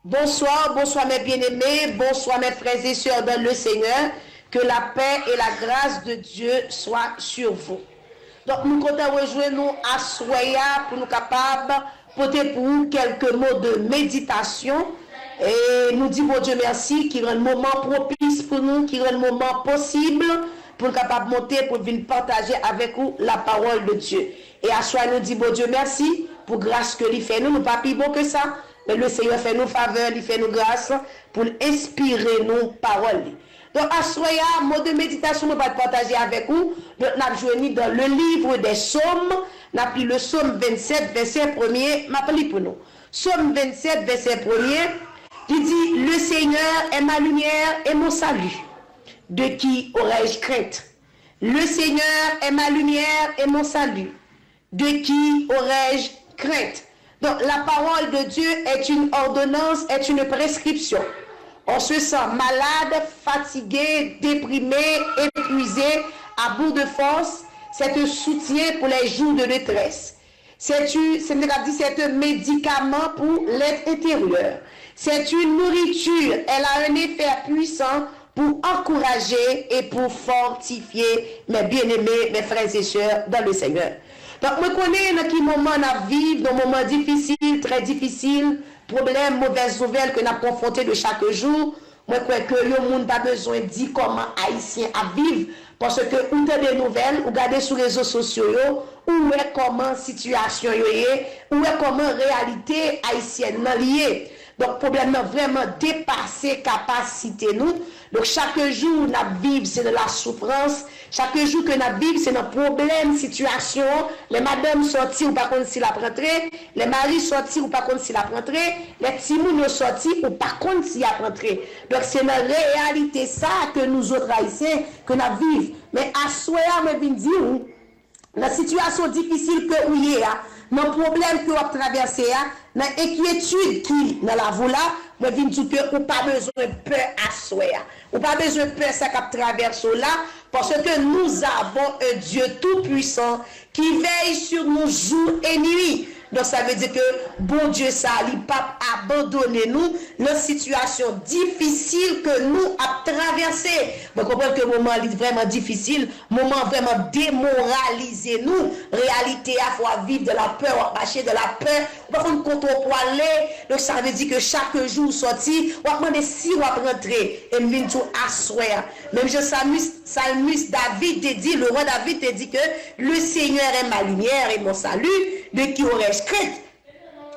Bonsoir, bonsoir mes bien-aimés, bonsoir mes frères et sœurs dans le Seigneur. Que la paix et la grâce de Dieu soient sur vous. Donc nous comptons rejoindre nous à Soya pour nous capables porter pour vous quelques mots de méditation. Et nous disons bon Dieu merci qui rend le moment propice pour nous, qui rend le moment possible pour nous capables de monter, pour venir partager avec vous la parole de Dieu. Et à Soya nous disons bon Dieu merci pour grâce que il fait nous, pas plus bon que ça. Mais le Seigneur fait nous faveur, il fait nous grâce pour inspirer nos paroles. Donc, à Soya, mot de méditation, nous allons partager avec vous. Donc, nous avons joué dans le livre des Psaumes. Nous avons pris le Psaume 27, verset 1er. M'appelez pour nous. Psaume 27, verset 1er. Il dit, le Seigneur est ma lumière et mon salut. De qui aurais-je crainte? Le Seigneur est ma lumière et mon salut. De qui aurais-je crainte? Donc, la parole de Dieu est une ordonnance, est une prescription. On se sent malade, fatigué, déprimé, épuisé, à bout de force. C'est un soutien pour les jours de détresse. C'est un médicament pour l'être intérieur. C'est une nourriture. Elle a un effet puissant pour encourager et pour fortifier mes bien-aimés, mes frères et sœurs dans le Seigneur. Donc, je connais dans quel moment on vit, dans des moments difficiles, très difficiles, problèmes, mauvaises nouvelles que nous avons confrontés de chaque jour. Moi, je crois que le monde n'a pas besoin de dire comment Haïtien à vivre, parce que vous avez des nouvelles, vous regardez sur les réseaux sociaux, où est comment la situation est, où est comment la réalité haïtienne est liée. Donc, le problème a vraiment dépassé capacité nous. Donc, chaque jour, nous vivons, c'est de la souffrance. Chaque jour que nous vivons, c'est un problème, situation. Les madames sortent ou pas contre si la rentrée. Les maris sortent ou pas contre si la rentrée. Les petits mouns sortent ou pas contre si la rentrée. Donc, c'est la réalité ça que nous autres haïtiens, que nous vivons. Mais à soi, je viens dire, la situation difficile que vous avez, dans le problème que vous avez traversé, dans l'inquiétude qui dans la voie là, je viens dire que vous n'avez pas besoin de peur à soi. Vous n'avez pas besoin de peur ça qui traverse là, parce que nous avons un Dieu tout-puissant qui veille sur nous jour et nuit. Donc ça veut dire que bon Dieu ça n'a pas abandonné nous dans une situation difficile que nous avons traversé. Vous comprenez que le moment est vraiment difficile, moment vraiment démoralisé nous. Réalité à fois vivre de la peur, marcher de la peur, on va prendre contre aller. Donc ça veut dire que chaque jour sorti, on va demander si on va rentrer et venir tout asseoir. Même je Salmus David te dit, le roi David te dit que le Seigneur est ma lumière et mon salut, de qui aurais-je crainte?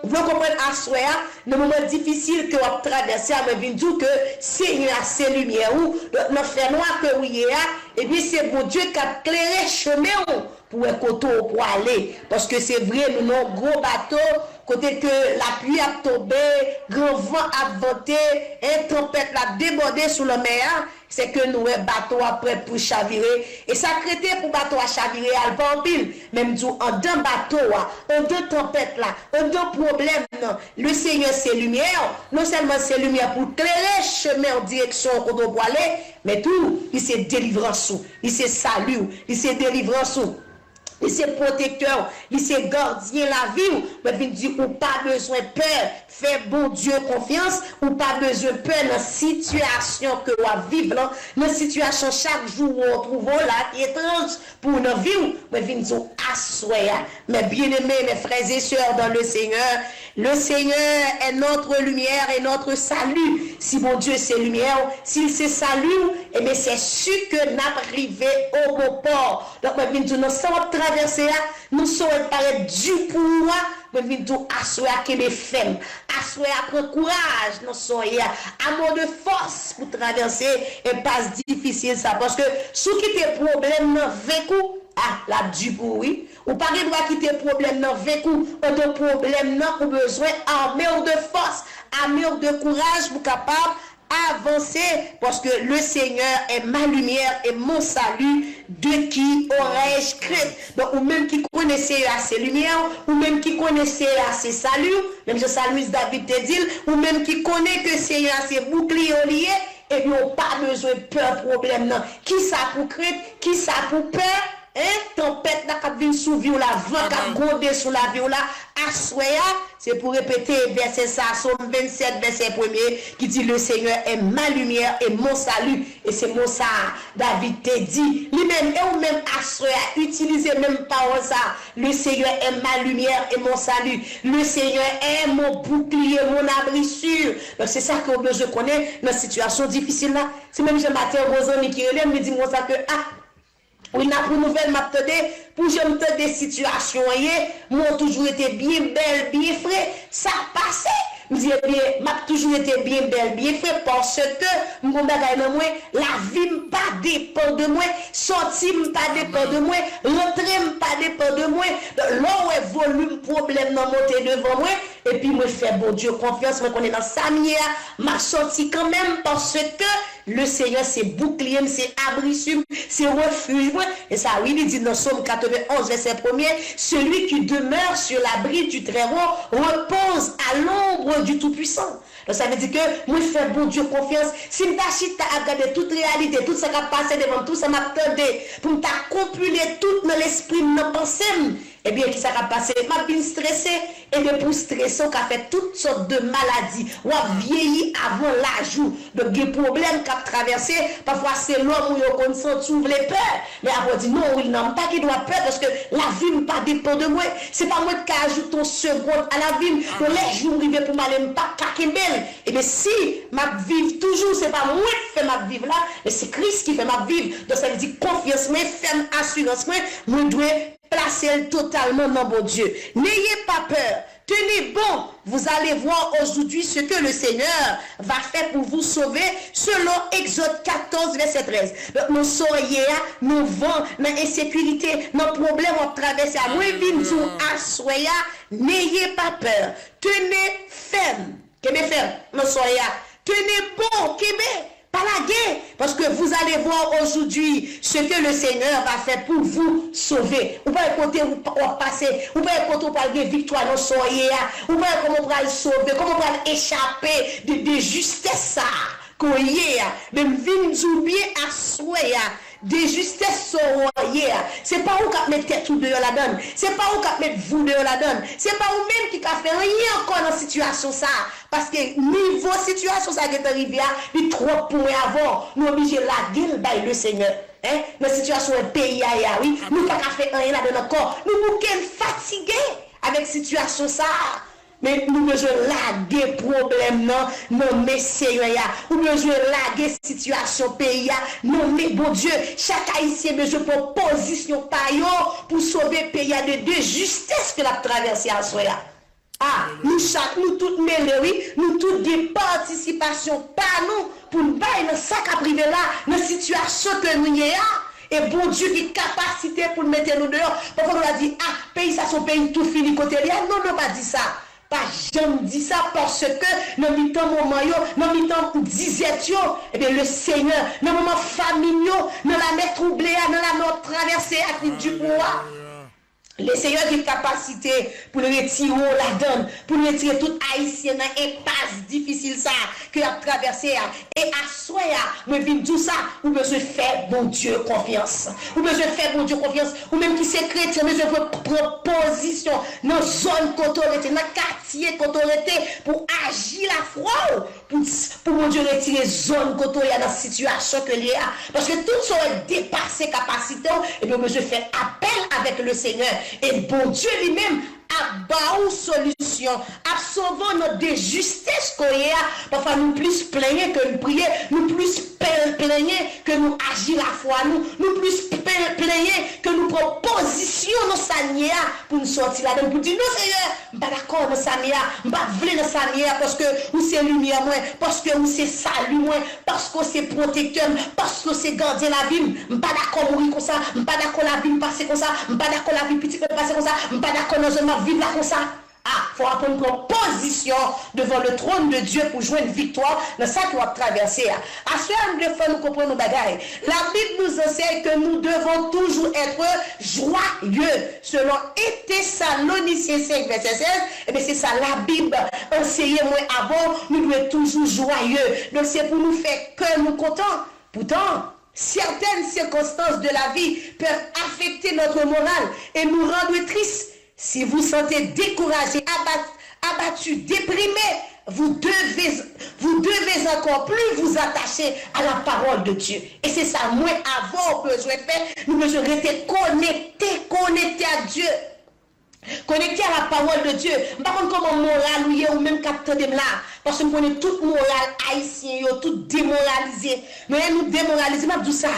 Vous comprenez à soi, le moment difficile que vous avez traversé, vous avez dit que Seigneur a ses lumières, ou le frère noir que vous avez, et puis c'est bon Dieu qui a éclairé le chemin pour un côté pour aller. Parce que c'est vrai, nous avons un gros bateau, côté que la pluie a tombé, grand vent a venté, et tempête a débordé sur la mer, c'est que nous avons un bateau après pour chavirer. Et ça crée pour bateau à chavirer à le pile. Même en deux bateaux, en deux tempêtes là, en deux problèmes, le Seigneur c'est lumière, non seulement c'est lumière pour éclairer le chemin en direction où on doit aller, mais tout, il c'est délivrance, il c'est salut, il c'est délivrance. Il c'est protecteur, il c'est gardien la vie. Mais il dit ou pas besoin de peur, fais bon Dieu confiance, ou pas besoin de peur dans la situation que vous vivez, dans la situation chaque jour où on trouve là, qui est étrange pour nos vies. Mais il dit assoya. Mes bien-aimés, mes frères et sœurs dans le Seigneur est notre lumière et notre salut. Si mon Dieu c'est lumière, s'il c'est salut, eh bien c'est sûr que nous arrivons au bon port. Donc, il dit nous sommes traverser, nous sommes paraître du pour moi, mais nous devons assurer que les femmes, assurer à prendre courage, nous sommes amour de force pour traverser et passe difficile ça, parce que ceux qui ont des problèmes dans vécu, la du pour oui, ou pas de droit quitter problème dans vécu, ou de problème non pour besoin armé de force, armé de courage pour capable avancer parce que le Seigneur est ma lumière et mon salut, de qui aurais-je crainte? Donc ou même qui connaissait à ses lumières, ou même qui connaissait à ses saluts, même je salue David te dit, ou même qui connaît que Seigneur a ses boucliers liés, et bien on pas besoin de peur problème non. Qui ça pour crainte, qui ça pour peur? tempête n'a qu'à venir sous vie ou la vent qu'à gronder sous la vie ou la assoya, c'est pour répéter verset ça, Somme 27, verset 1er, qui dit le Seigneur est ma lumière et mon salut. Et c'est mon ça, David te dit, lui-même, et ou même assoya, utilisez même parole ça, le Seigneur est ma lumière et mon salut. Le Seigneur est mon bouclier, mon abri sûr. Donc c'est ça que je connais dans une situation difficile là. C'est même je matin, Rosanne qui relève, me dit moi ça que, oui, n'a pour nouvelle m'attendé pour je me des situations moi toujours été bien belle, bien frais, ça passait. Me dit bien, m'a toujours été bien belle, bien frais parce que mon bagage dans moi, la vie pas dépend de moi, sortir pas dépend de moi, rentrer pas dépend de moi. Là où volume problème dans monter devant moi et puis moi fais bon Dieu confiance, moi connais dans sa manière, m'a sorti quand même parce que le Seigneur, c'est bouclier, c'est abri sûr, c'est refuge. Et ça, oui, il dit dans Somme 91, verset 1er, celui qui demeure sur l'abri du Très-Haut repose à l'ombre du Tout-Puissant. Donc ça veut dire que moi, je fais bon Dieu confiance. Si je t'achète à regarder toute réalité, tout ce qui a passé devant tout, ça m'attendait pour m'accomplir tout dans l'esprit, dans la pensée. Eh bien, qui ça a passé? M'a bien stressé. Et de pour stresser, on a fait toutes sortes de maladies. On a vieilli avant l'âge. Donc, des problèmes qu'on a traversé. Parfois, c'est l'homme où on sent ouvre les peurs. Mais après, on dit non, oui, non, pas qu'il doit peur parce que la vie ne pas dépend de moi. C'est pas moi qui ajoute ton seconde à la vie. Donc, les jours arrivent pour m'aller pas kakembel. Et bien, si ma vie toujours, c'est pas moi qui fais ma vie là, mais c'est Christ qui fait ma vie. Donc, ça veut dire confiance, mais ferme assurance, moi, dois placer totalement dans mon Dieu. N'ayez pas peur. Tenez bon, vous allez voir aujourd'hui ce que le Seigneur va faire pour vous sauver selon Exode 14, verset 13. Donc, nous soyez, nous vents, dans l'insécurité, nos problèmes, on traverse à nous, assoya, n'ayez pas peur. Tenez ferme. Qu'est-ce ferme? Nous soyez, tenez bon, qu'est-ce pas la guerre, parce que vous allez voir aujourd'hui ce que le Seigneur va faire pour vous sauver. Vous pouvez côté où passer, vous pouvez côté où parler de victoire dans soyez, vous pouvez comment on va le sauver, comment on va échapper de justesse ça, qu'on y est, même vin oublier à soya. De justesse soyez. C'est pas où qu'à mettre tout dehors la donne. C'est pas où qu'à mettre vous dehors la donne. C'est pas où même qui a fait rien encore dans la situation ça. Parce que niveau situation ça qui est arrivé, il trop pour avant. Nous obligés la gueule by le Seigneur. Hein? La situation est pays ailleurs, oui. Nous pas qu'à faire rien là dedans encore. Nous nous fatigués avec situation ça. Mais nous besoin laguer problème non mais Seigneur, nous besoin laguer situation pays, non mais bon Dieu, chaque haïtien besoin pour position pour sauver pays de justesse que la traversée à soi. Nous toutes mêlés, oui, nous toutes des participations par nous pour nous bailler dans ça qui privé là, dans situation que nous y a. Et bon Dieu qui capacité pour nous mettre nous dehors. Parfois on a dit pays ça son pays tout fini côté là. Non, pas dit ça. Pas jamais dit ça parce que dans le temps moment dans le temps disette et bien le Seigneur dans le moment familial dans la mer troublée dans la mer traversée à du pouvoir. Le Seigneur qui a capacité pour le retirer la donne, pour le retirer tout haïtien dans impasse difficile ça que a traversé et à soi moi vinn tout ça ou besoin faire bon Dieu confiance. Ou besoin faire bon Dieu confiance ou même qui c'est chrétien besoin prendre position dans zone autorité dans quartier autorité pour agir la foi pour mon Dieu retirer zone autorité dans situation que il y a parce que tout ça est dépassé capacité et bien besoin faire appel avec le Seigneur. Et bon Dieu lui-même a baou solution, a sauvé notre déjustesse qu'on y a. Parfois nous plus plaignons que nous prions, nous plus plaignons que nous agissons la foi, nous plus plaignons que nous propositions nos sanières pour nous sortir là-dedans. Pour dire non Seigneur, je ne suis pas d'accord dans sanière, je ne suis pas vle dans sanière parce que vous c'est lumière moins, parce que vous c'est salut moins, parce que c'est protecteur, parce que c'est gardien la vie. Je ne suis pas d'accord mourir comme ça, je ne suis pas d'accord la vie passer comme ça, je ne suis pas d'accord la vie petite passer comme ça, je ne suis pas d'accord dans un vivre là comme ça. Il faut prendre position devant le trône de Dieu pour jouer une victoire dans ça qu'on va traverser. À ce moment de nous comprendre nos bagailles. La Bible nous enseigne que nous devons toujours être joyeux. Selon Thessaloniciens 5, verset 16, et bien c'est ça la Bible enseigne moi avant, nous devons être toujours joyeux. Donc c'est pour nous faire que nous contents. Pourtant, certaines circonstances de la vie peuvent affecter notre morale et nous rendre tristes. Si vous sentez découragé, abattu, déprimé, vous devez encore plus vous attacher à la parole de Dieu. Et c'est ça, moi, avant, besoin faire, nous devons rester connectés à Dieu. Connecté à la parole de Dieu. Par contre, comment moral ou même capteur de là. Parce que nous connaissons toute morale haïtienne, tout démoralisé. Mais nous démoraliser, mais tout ça.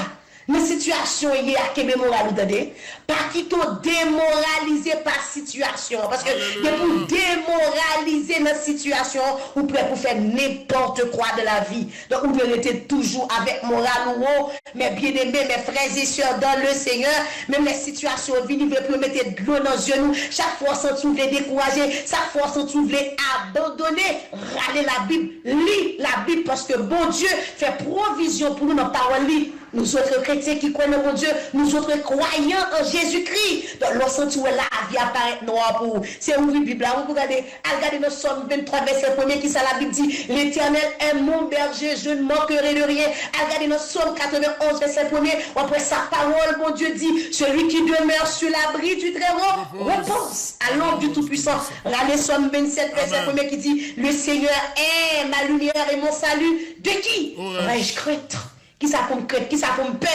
Nos situations, il y a que moral, vous entendez? Pas qui t'ont démoralisé par situation. Parce que pour démoraliser notre situation, vous prêt pour faire n'importe quoi de la vie. Donc, vous devez rester toujours avec moral ou haut. Mais bien aimés, mes frères et sœurs dans le Seigneur, même les situations viennent, vous pouvez mettre de l'eau dans les genoux. Chaque fois, sans trouver décourager, chaque fois, sans trouver abandonner, râler la Bible, lis la Bible, parce que bon Dieu fait provision pour nous dans la parole. Nous autres chrétiens qui croient en Dieu, nous autres croyants en Jésus-Christ. Donc, lorsque tu es là, la vie apparaît noire pour vous. C'est ouvrir la Bible. Vous regardez dans Somme 23, verset 1er, qui ça la Bible dit, l'Éternel est mon berger, je ne manquerai de rien. Regardez dans Somme 91, verset 1er, après sa parole, mon Dieu dit, celui qui demeure sur l'abri du Très-Haut repose à l'ombre du Tout-Puissant. Regardez Somme 27, verset 1er, qui dit, le Seigneur est ma lumière et mon salut. De qui vais-je craindre? Qui ça pour me craindre, qui ça pour me peur,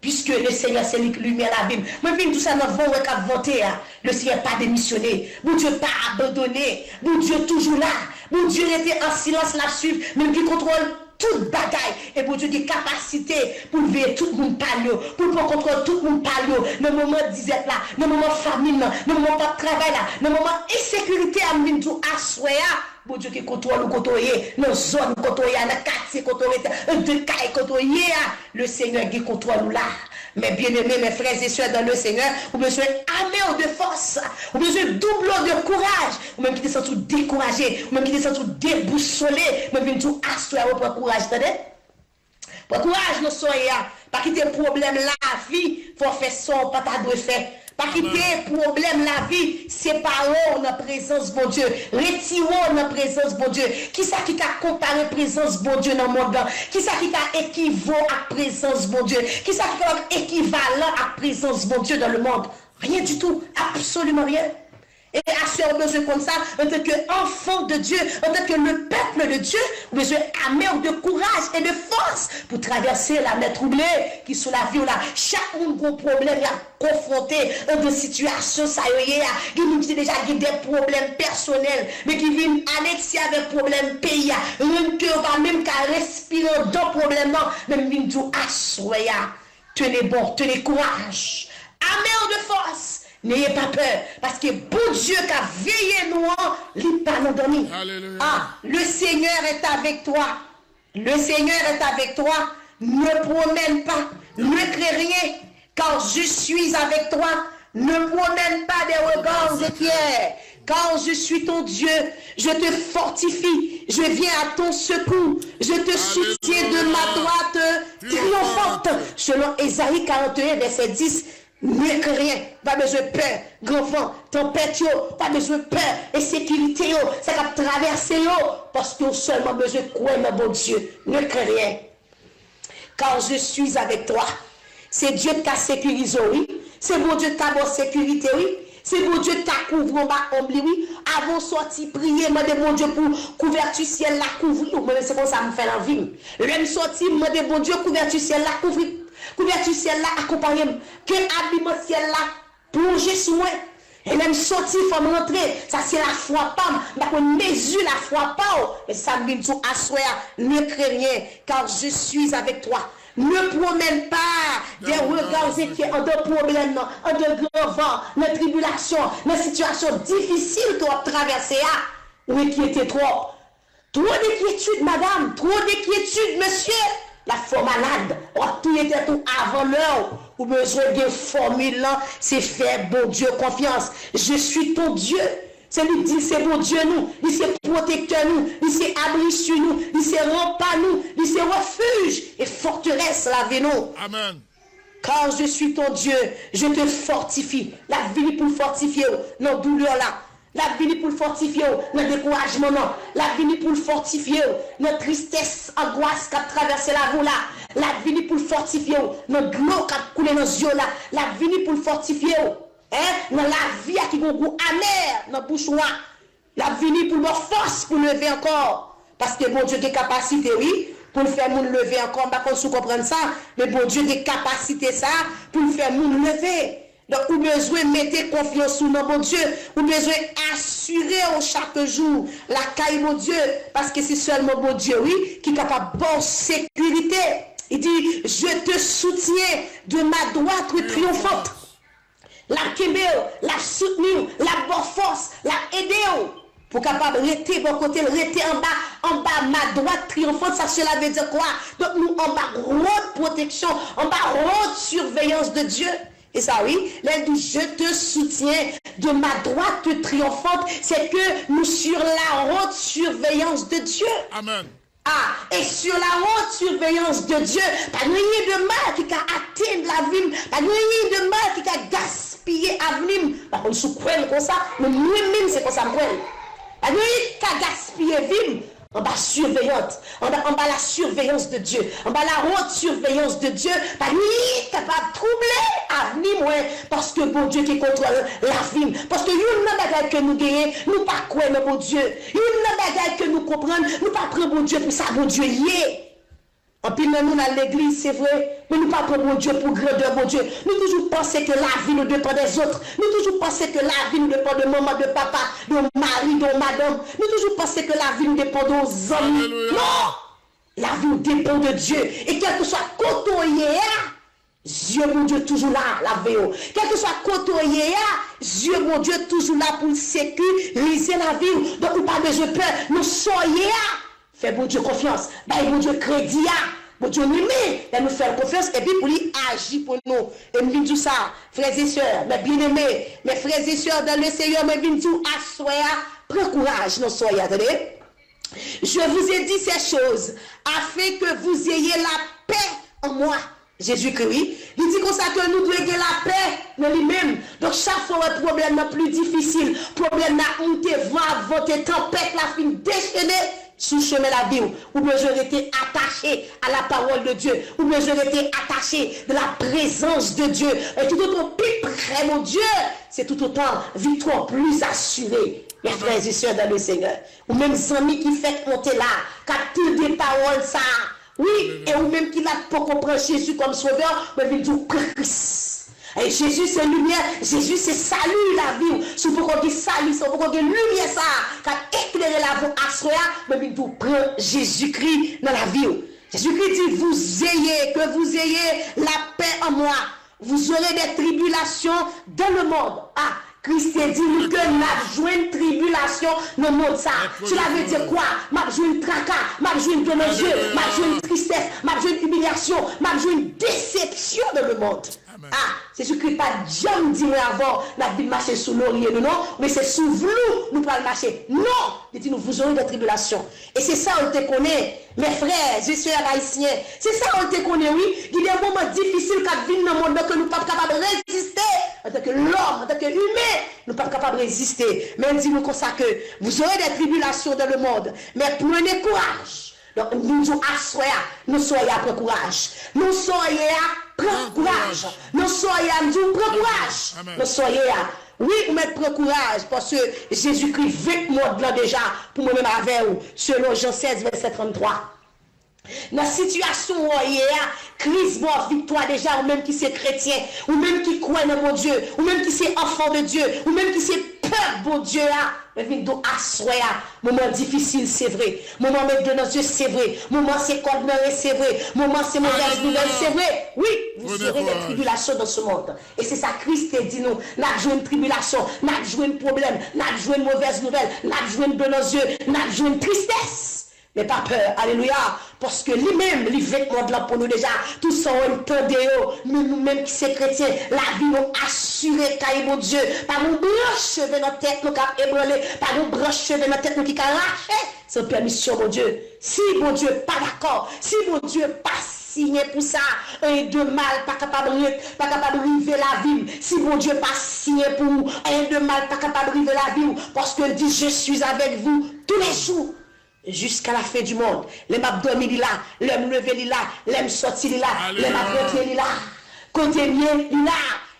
puisque le Seigneur c'est lui qui lumière la Bible. Moi, tout ça dans le vent, voter, le Seigneur n'a pas démissionné, mon Dieu pas abandonné, mon Dieu toujours là, mon Dieu était en silence là-dessus, même qui contrôle toute bagaille, et pour Dieu des capacités pour lever tout le monde parle, pour contrôler tout le monde parle, dans le moment de disette là, dans le moment de famine, dans le moment de travail là, dans le moment d'insécurité à me dire à soya. Bon Dieu qui contrôle le côtoyer, nos zones côtoyer, dans le quartier côtoyer, de caille côtoyer, le Seigneur qui contrôle là. Mais bien aimés, mes frères et sœurs dans le Seigneur, vous besoin armé de force, vous besoin double de courage, ou même qui te sens découragé, ou même qui te sens déboussolé, même qui te assoir pour courage, attendez? Pour courage, nous soyons, pas quitter problème la vie, faut faire son, pas ta doit faire. Pas quitter problème la vie, séparons dans la présence bon Dieu, retirons dans la présence bon Dieu. Qui ça qui t'a comparé présence bon Dieu dans le monde? Qui ça qui t'a équivaut à présence bon Dieu? Qui ça qui est équivalent à présence bon Dieu dans le monde? Rien du tout, absolument rien. Et à ce besoin comme ça, en tant qu'enfant de Dieu, en tant que le peuple de Dieu, besoin amer de courage et de force pour traverser la mer troublée qui sous la vie ou là. Chaque gros problème est confronté à des situations, ça y est, qui nous dit déjà qu'il y a des problèmes personnels, mais qui viennent annexer avec problème pays, même que va même qu'à respirer dans problème, même viennent tout assoyer. Tenez bon, tenez courage, amer de force. N'ayez pas peur, parce que bon Dieu qui a veillé nous, il pas nous donner. Ah, le Seigneur est avec toi. Le Seigneur est avec toi. Ne promène pas, ne crée rien, car je suis avec toi. Ne promène pas des regards de pierre, car je suis ton Dieu. Je te fortifie, je viens à ton secours. Je te soutiens de ma droite triomphante. Selon Ésaïe 41, verset 10. Ne crains rien, pas besoin de peur, grand vent, tempête, pas besoin de peur, insécurité, ça va traverser, parce que seulement besoin de croire dans bon Dieu. Ne crains rien, car je suis avec toi. C'est Dieu qui t'a sécurisé, oui. C'est bon Dieu qui t'a bonne sécurité, oui. C'est bon Dieu qui t'a couvert en bas, oui. Avant de sortir, prier, demander bon Dieu pour couverture ciel, la couvrir. C'est comme ça me fait l'envie. L'homme sorti, demander bon Dieu, couverture ciel, la couvrir. Couverture ciel là, accompagné. Que habillement ciel là, plonger sur moi. Et même sortir, il faut me rentrer. Ça c'est la foi pas. Mais on mesure la foi pas. Mais ça me dit tout assoir. Ne crains rien, car je suis avec toi. Ne promène pas des regards inquiets en de problèmes, en de grands vents, en tribulation, en situation difficile de traverser. Ou inquiéter trop. Trop d'inquiétude, madame. Trop d'inquiétude, monsieur. La foi malade, tout était tout avant l'heure, ou besoin de formule là, c'est faire bon Dieu confiance. Je suis ton Dieu. C'est lui qui dit c'est bon Dieu nous, il c'est protecteur nous, il c'est abri sur nous, il c'est rempart nous, il c'est refuge et forteresse la vie nous. Amen. Car je suis ton Dieu, je te fortifie. La vie pour fortifier, non douleur là. La vie pour le fortifier, notre découragement, non. La vie pour le fortifier, notre tristesse, angoisse qui a traversé la voie là. La vie pour le fortifier, notre glow qui a coulé dans les yeux là. La vie pour le fortifier, dans la vie qui a un goût amer dans la bouche noire. La vie pour leur force pour lever encore. Parce que bon Dieu a des capacités, oui, pour le faire nous lever encore. Par contre, si vous comprenez ça, mais bon Dieu a des capacités ça pour le faire nous lever. Donc, vous besoin de mettre confiance sur nos bon Dieu. Vous besoin assurer chaque jour la caille mon Dieu. Parce que c'est seulement bon Dieu, oui, qui est capable de bonne sécurité. Il dit, je te soutiens de ma droite triomphante. La kébé, la soutenir, la bonne force, la aider. Pour capable de rester bon côté, rester en bas, ma droite triomphante, ça cela veut dire quoi? Donc, nous, en bas, haute protection, en bas, haute surveillance de Dieu. Et ça, oui, elle dit, je te soutiens de ma droite triomphante, c'est que nous sur la haute surveillance de Dieu. Amen. Ah, et sur la haute surveillance de Dieu, pas rien de mal qui a atteint la vie, pas rien de mal qui a gaspillé l'avenir. Par contre, sous quoi comme ça, mais moi-même, c'est comme ça, moi. Pas rien qui a gaspillé la vie. En bas surveillante, en bas la surveillance de Dieu, en bas la haute surveillance de Dieu, pas ni capable de troubler l'avenir, parce que bon Dieu qui contrôle l'avenir, parce que une bagaille que nous gagnons, nous pas quoi bon Dieu, une bagaille que nous comprenons, nous pas prendre bon Dieu pour ça bon Dieu y est. En plus, nous dans l'église, c'est vrai, mais nous pas prendre bon Dieu pour grandeur, bon Dieu. Nous toujours pensons que la vie nous dépend des autres. Nous toujours pensons que la vie nous dépend de maman, de papa, de mari, de madame. Nous toujours pensons que la vie nous dépend de nos amis. Alléluia. Non! La vie nous dépend de Dieu. Et quel que soit côté, Dieu, mon Dieu, toujours là, la vie. Quel que soit côté, Dieu, mon Dieu, toujours là pour sécuriser la vie. Donc, nous pas besoin de peur. Nous soyons là. Fais bon Dieu confiance. Bah, bon Dieu crédit. Bon Dieu nous met. Nous faire confiance. Et puis pour lui agir pour nous. Et nous disons ça, frères et sœurs, mes bien-aimés, mes frères et sœurs dans le Seigneur, mes bien-aimés, assoyez, prends courage, non soyez, attendez. Je vous ai dit ces choses afin que vous ayez la paix en moi. Jésus-Christ, il dit comme ça que nous devons avoir la paix dans lui-même. Donc chaque fois un problème plus difficile, problème n'a honte, vent, voter, tempête, la fin déchaînée, sous chemin la vie, ou bien je été attaché à la parole de Dieu, ou bien je été attaché de la présence de Dieu. Et tout autant plus près, mon Dieu, c'est tout autant victoire plus assurée. Mes frères et sœurs dans le Seigneur, ou même amis qui fait monter là, qui a tout des paroles ça. Oui, et ou même qui n'a pas compris Jésus comme sauveur, mais il dit Christ. Et Jésus c'est lumière, Jésus c'est salut la vie. Si vous voulez salut, si vous voulez lumière ça, qui a éclairé la voie à soi, mais il dit prend Jésus-Christ dans la vie. Jésus-Christ dit que vous ayez la paix en moi. Vous aurez des tribulations dans le monde. Ah, Christ dit nous que nous jouons une tribulation dans le monde. Ça. Cela veut dire quoi? Nous jouons une tracas, nous jouons une dommage, nous jouons une tristesse, nous jouons une humiliation, nous jouons une déception dans le monde. Ah, c'est ce que pas jamais dit avant, la vie marcher sous l'oreiller, non, mais c'est sous vous, nous pouvons marcher. Non, il dit nous vous aurez des tribulations. Et c'est ça on te connaît, mes frères, je suis haïtien. C'est ça on te connaît, oui. Il y a des moments difficiles qui viennent dans le monde que nous ne sommes pas capables de résister. En tant que l'homme, en tant qu'humain, nous ne sommes pas capables de résister. Mais dis-nous comme ça que vous aurez des tribulations dans le monde. Mais prenez courage. Donc nous nous assoyons, nous soyons à prendre courage. Nous soyons à prendre courage. Nous soyons à nous prendre courage. Nous soyons à, oui, vous mettez prendre courage parce que Jésus-Christ veut moi là déjà pour moi-même avec vous, selon Jean 16, verset 33. Dans la situation où il y a crise, victoire déjà, ou même qui c'est chrétien, ou même qui croit dans mon Dieu, ou même qui c'est enfant de Dieu, ou même qui c'est peur, bon Dieu, mais vient donc assoir. Moment difficile, c'est vrai. Moment mettre de nos yeux, c'est vrai. Moment c'est condamné, c'est vrai. Moment c'est mauvaise nouvelle, c'est vrai. Oui, vous aurez des tribulations dans ce monde. Et c'est ça, Christ dit nous, n'a joué une tribulation, n'a joué un problème, n'a joué une mauvaise nouvelle, n'a joué de nos yeux, n'a joué une tristesse. Mais pas peur, alléluia, parce que lui-même, les vêtements de là pour nous déjà, tout ça, on entendait, mais nous-mêmes qui sommes chrétiens, la vie nous assurée, car mon Dieu, par nos branches cheveux dans la tête, nous qui ébranlé, par nos branches cheveux dans la tête, nous qui arraché, sans permission, mon Dieu. Si mon Dieu pas d'accord, si mon Dieu pas signé pour ça. Rien de mal, pas capable de river la vie. Si mon Dieu pas signé pour vous, rien de mal, pas capable de river la vie. Parce que dit, je suis avec vous tous les jours. Jusqu'à la fin du monde. Les m'abdominaux là, les m'lever là, les m'sortir là, les m'apprêter là. Côté bien là.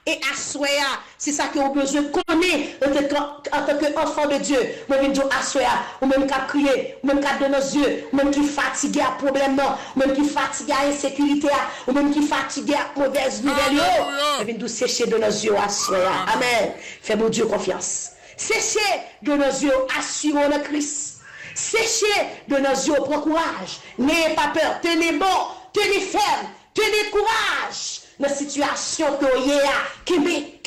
Et à soya, c'est ça que vous avez besoin de connaître en tant qu'enfant de Dieu. Vous avez besoin à soya, ou même qu'à crier, ou même qu'à donner nos yeux, ou même qui fatigué à problème, ou même qui fatigué à insécurité, ou même qui fatigué à mauvaise nouvelle. Vous avez besoin de sécher de nos yeux à soya. Amen. Fais mon Dieu confiance. Séchez de nos yeux, assurons le Christ. Séchez de nos yeux, prends courage. N'ayez pas peur, tenez bon, tenez ferme, tenez courage. La situation que vous avez, qui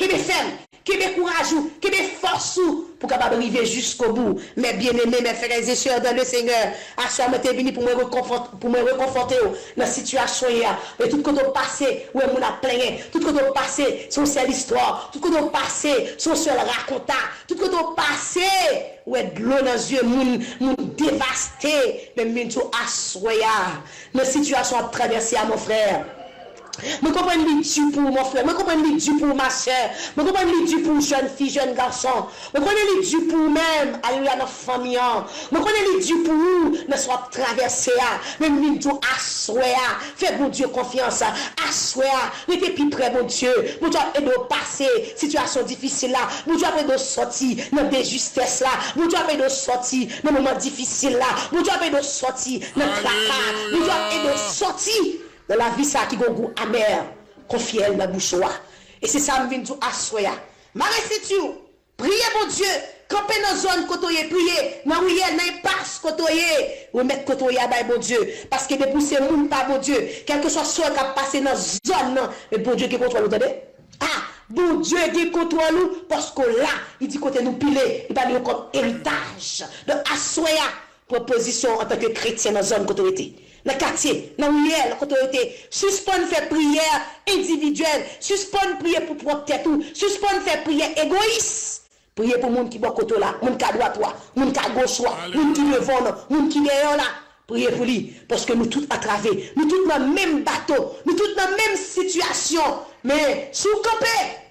est ferme, qui est courageux, qui est force pour capable arriver jusqu'au bout. Mes bien-aimés, mes frères et sœurs dans le Seigneur, à ce moment, je suis venu pour me reconforter dans la situation. Et tout ce que vous passez, où vous avez plein, tout ce que vous passez, c'est une seule histoire, tout ce que vous passez, c'est un seul raconta, tout ce que vous passez, où est de l'eau dans les yeux, vous dévasté, même tout assoya. La situation à traverser à mon frère. Je comprends les Dieu pour mon frère, je comprends les Dieu pour ma soeur, je comprends les Dieu pour jeune fille, jeune garçon, je connais les Dieu pour même, alléluia, notre famille, je connais les Dieu pour nous, ne soit traversé, même les Dieu assoya, fais bon Dieu confiance, assoya, restez plus près, mon Dieu, mon Dieu aide de passer, situation difficile là, mon Dieu aide de sortir, dans des justesses là, mon Dieu aide de sortir, dans des moments difficiles là, mon Dieu aide de sortir, dans le tracas, mon Dieu aide de sortir. Dans la vie, ça qui a un goût amer, confiez dans la bouche. Et c'est ça que je viens de dire à Soya. Marie-Situ, priez mon Dieu, campez dans la zone côtoyer, priez, dans où il y a un passe côtoyer, ou mettre côtoyer à mon Dieu. Parce que depuis ces monde pas mon Dieu, quel que soit ce qui a passé dans la zone, mais bon Dieu qui contrôle, vous entendez? Ah, bon Dieu qui contrôle nous, parce que là, il dit côté nous piler, il va nous comme héritage. Donc, à Soya, proposition en tant que chrétien dans la zone côtoyer. Dans le quartier, dans le l'autorité, suspend faire prière individuelle, suspend prier pour propre tête, suspend faire prière égoïste. Prier pour les gens qui sont côté là, les gens qui sont à droite, les gens qui sont à gauche, les gens qui sont devant, les gens qui sont derrière là. Priez pour lui, parce que nous tous à travers, nous tous dans le même bateau, nous tous dans la même situation. Mais sous campé,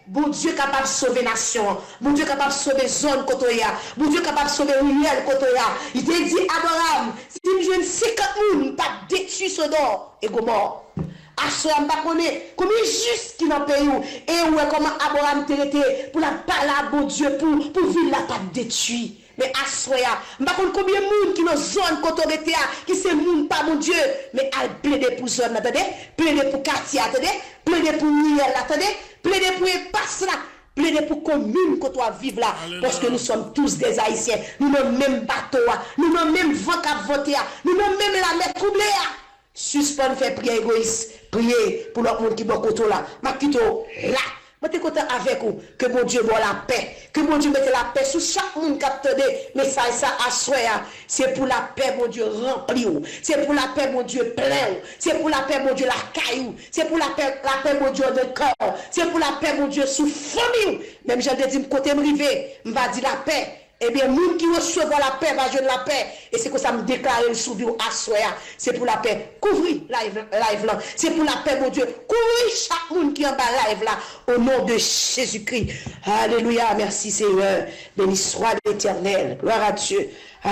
bon Dieu capable de sauver nation, bon Dieu capable de sauver zone Kotoya, bon Dieu capable de sauver Riel Kotoya. Il te dit Abraham, si je ne 50 personnes, pas détruit Sodome et Gomorrhe. Abraham pas connaît combien juste qui dans le pays et où est comment Abraham était pour la parler à bon Dieu pour vivre la pas détruit. Mais Assoya, je ne sais pas combien de monde qui dans zone Kotoya qui c'est monde pas mon Dieu, mais elle plaide pour zone, attendez, plaide pour quartier, attendez, plaide pour Riel, attendez, plaide pour passe là. Plaider pour commune que toi vivre là. Parce que nous sommes tous des Haïtiens. Nous avons le même bateau. Nous avons le même vent à voter. Nous avons même la mer troublée. Suspend faire prière égoïste. Prier pour l'autre monde qui est côté là. Ma plutôt là. Je suis content avec vous. Que mon Dieu voit la paix. Que mon Dieu mette la paix sur chaque monde qui a entendu. Mais ça à soi. C'est pour la paix, mon Dieu, rempli. C'est pour la paix, mon Dieu, plein. C'est pour la paix, mon Dieu, la caillou. C'est pour la paix, mon Dieu, de corps. C'est pour la paix, mon Dieu, sous famille. Même j'ai dit, côté me rivé, je vais dire la paix. Eh bien, nous qui recevons la paix, va jouer la paix. Et c'est que ça me déclare le souvenir à soi. C'est pour la paix. Couvrez live là. C'est pour la paix, mon Dieu. Couvrez chaque monde qui est en bas live là. Au nom de Jésus-Christ. Alléluia. Merci Seigneur. Béni soit l'Éternel. Gloire à Dieu.